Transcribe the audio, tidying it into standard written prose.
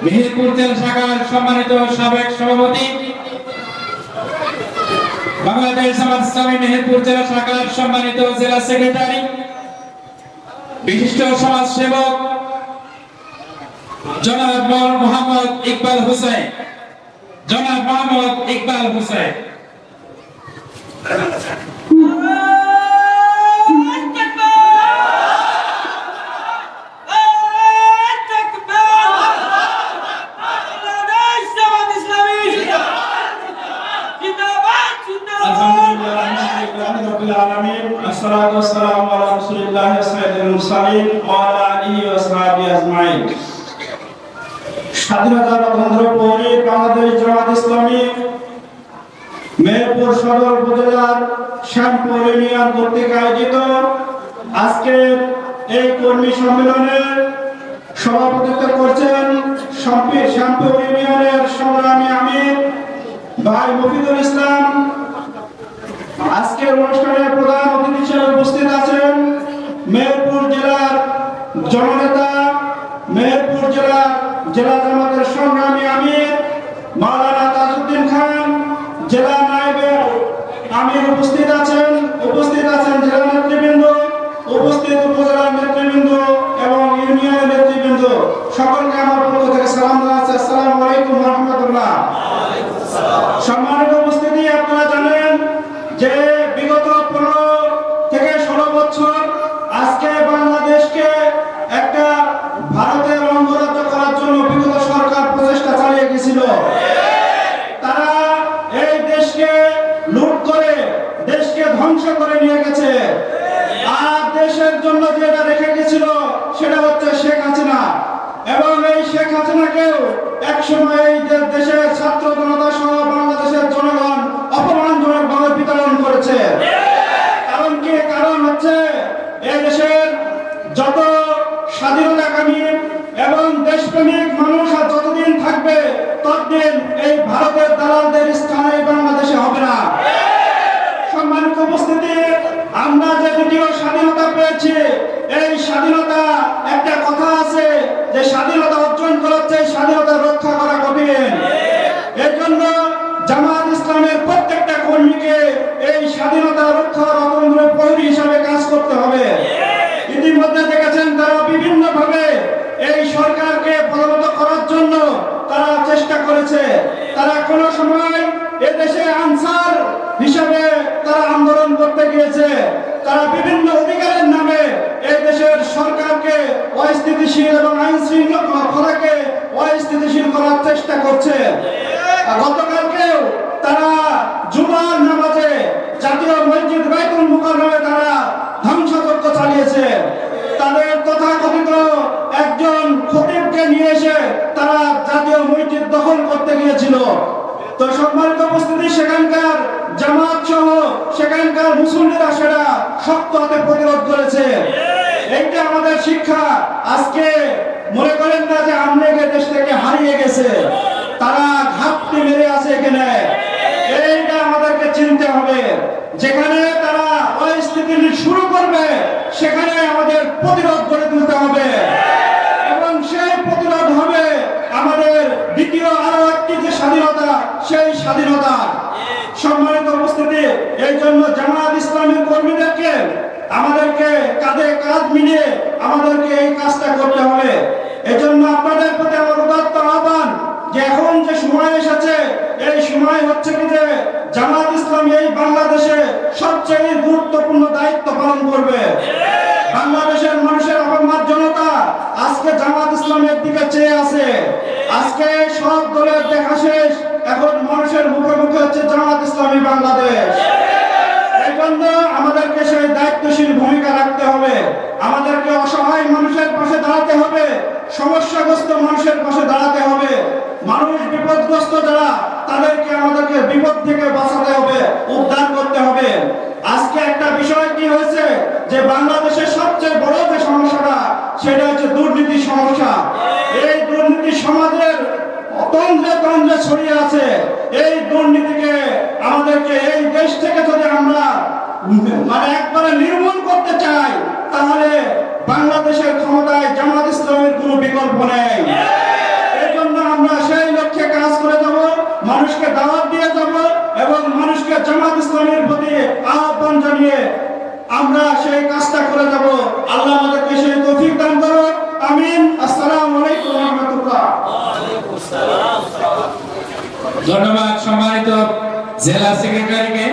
মেহেরপুর জেলা শাখার সম্মানিত সাবেক সভাপতি, বাংলাদেশ জামাত ইসলামী মেহেরপুর জেলা শাখার সম্মানিত জেলা সেক্রেটারি, বিশিষ্ট সমাজসেবক জনাব মোহাম্মদ ইকবাল হোসেন, জনাব মোহাম্মদ ইকবাল হোসেন। স্বাধীনতার বন্ধ পরে বাংলাদেশ জামাত ইসলামী মেহেরপুর সদর উপজেলার শ্যামপুর ইউনিয়ন কর্তৃক আয়োজিত আজকের এই কর্মী সম্মেলনে সভাপতিত্ব করছেন শ্যামপুর ইউনিয়নের সংগ্রামী আমির ভাই মফিদুল ইসলাম। আজকের অনুষ্ঠানে প্রধান অতিথি হিসেবে উপস্থিত আছেন মেহেরপুর জেলার জননেতা, মেহেরপুর জেলা জামাতের সংগ্রামী আমির মাওলানা তাজউদ্দিন খান, জেলা নায়েবে আমির উপস্থিত আছেন জেলা নেতৃবৃন্দ, উপস্থিত উপজেলার নেতৃবৃন্দ এবং ইউনিয়নের নেতৃবৃন্দ, সকলকে আমার পক্ষ থেকে সালাম জানাচ্ছি। আসসালামু আলাইকুম ওয়া রাহমাতুল্লাহ। সম্মানিত উপস্থিতি, আপনারা জানেন যে বিগত 15 থেকে 16 বছর আজকে বাংলাদেশকে একটা ভারতের অঙ্গরাজ্য করার জন্য বিগত সরকার প্রচেষ্টা চালিয়ে গেছিল। তারা এই দেশকে লুট করে দেশকে ধ্বংস করে নিয়ে গেছে। আর দেশের জন্য যেটা রেখে গেছিল সেটা হচ্ছে শেখ হাসিনা, এবং এই শেখ হাসিনাকেও একসময় এই দেশের ছাত্র জনতা সহ বাংলাদেশের জনগণ অপমানজনকভাবে বিতরণ করেছে। কারণ কি? কারণ হচ্ছে এই দেশের যত স্বাধীনতাকামী এবং দেশপ্রেমিক মানুষ আর যতদিন থাকবে ততদিন এই ভারতের দালালদের স্থান এই বাংলাদেশে হবে না। সম্মানিত উপস্থিতি, আমরা যে দ্বিতীয় স্বাধীনতা পেয়েছি, এই স্বাধীনতা একটা কথা আছে যে স্বাধীনতা অর্জন করার চেয়ে স্বাধীনতা রক্ষা করা কঠিন। এর জন্য জামাত ইসলামের প্রত্যেকটা কর্মীকে এই স্বাধীনতা রক্ষার অবলম্বনে প্রহরী হিসাবে কাজ করতে হবে। ইতিমধ্যে দেখেছেন তারা বিভিন্ন ভাবে এই সরকারকে পদোন্নত করার জন্য তারা চেষ্টা করেছে। তারা কোনো সময় এদেশে আনসার হিসাবে তারা আন্দোলন করতে গিয়েছে। তারা বিভিন্ন অধিকারের নামে এই দেশের সরকারকে অস্থিতিশীল এবং আইন শৃঙ্খলাকে অস্থিতিশীল করার চেষ্টা করছে। গতকালকেও তারা জুমার নামাজে জাতীয় মসজিদ বাইতুল মুকাররমে তারা ধ্বংসযজ্ঞ চালিয়েছে। তাদের তথাকথিত একজন খতিবকে নিয়ে এসে তারা জাতীয় মসজিদ দখল করতে গিয়েছিল। তো সম্মানিত উপস্থিতি, সেখানকার জামাত সহ সেখানকার মুসল্লিরা সেটা শক্ত হাতে প্রতিরোধ করেছে। এইটা আমাদের শিক্ষা। আজকে মনে করেন না যে আমলেগে দেশ থেকে হারিয়ে গেছে, তারা ঘাপটি মেরে আছে এখানে। এইটা আমাদেরকে চিনতে হবে। যেখানে তারা অস্থিতি শুরু করবে সেখানে আমাদের প্রতিরোধ গড়ে তুলতে হবে, এবং সেই প্রতিরোধ হবে আমাদের দ্বিতীয় আরো একটি যে স্বাধীনতা, সেই স্বাধীনতা। সম্মানিত উপস্থিতি, এই জন্য জামাত ইসলামের কর্মীদেরকে আমাদেরকে কাঁধে কাঁধ মিলিয়ে আমাদেরকে এই কাজটা করতে হবে। এজন্য আপনাদের প্রতি আমার উদাত্ত আহ্বান যে এখন যে সময় এসেছে, এই সময় হচ্ছে কি যে জামাত ইসলামী এই বাংলাদেশে সবচেয়ে গুরুত্বপূর্ণ দায়িত্ব পালন করবে। বাংলাদেশের মানুষের অপমার জনতা আজকে জামাত ইসলামের দিকে চেয়ে আছে। আজকে সব দলের দেখা শেষ, এখন মানুষের মুখে মুখে হচ্ছে জামাত ইসলামী বাংলাদেশ। এই জন্য আমাদেরকে সেই দায়িত্বশীল ভূমিকা রাখতে হবে। আমাদেরকে অসহায় মানুষের পাশে দাঁড়াতে হবে, সমস্যাগ্রস্ত মানুষের পাশে দাঁড়াতে হবে। মানুষ বিপদগ্রস্ত যারা, তাদেরকে আমাদেরকে বিপদ থেকে বাঁচাতে হবে, উদ্ধার করতে হবে। আজকে একটা বিষয় কি হয়েছে যে বাংলাদেশের সবচেয়ে বড় যে সমস্যাটা, সেটা হচ্ছে দুর্নীতির সমস্যা। এই দুর্নীতি সমাজের তন্দ্রে তন্দ্রে ছড়িয়ে আছে। এই দুর্নীতিকে আমাদেরকে এই দেশ থেকে যদি আমরা একবারে নির্মূল করতে চাই, তাহলে বাংলাদেশের ক্ষমতায় জামাত ইসলামের কোনো বিকল্প নেই। এই জন্য ইসলামের প্রতি আহ্বান জানিয়ে আমরা সেই কাজটা করে যাব। আল্লাহ আমাদেরকে সেই তৌফিক দান করুন। আমিন। আসসালামু আলাইকুম ওয়া রাহমাতুল্লাহ। ধন্যবাদ সম্মানিত জেলা সেক্রেটারিকে।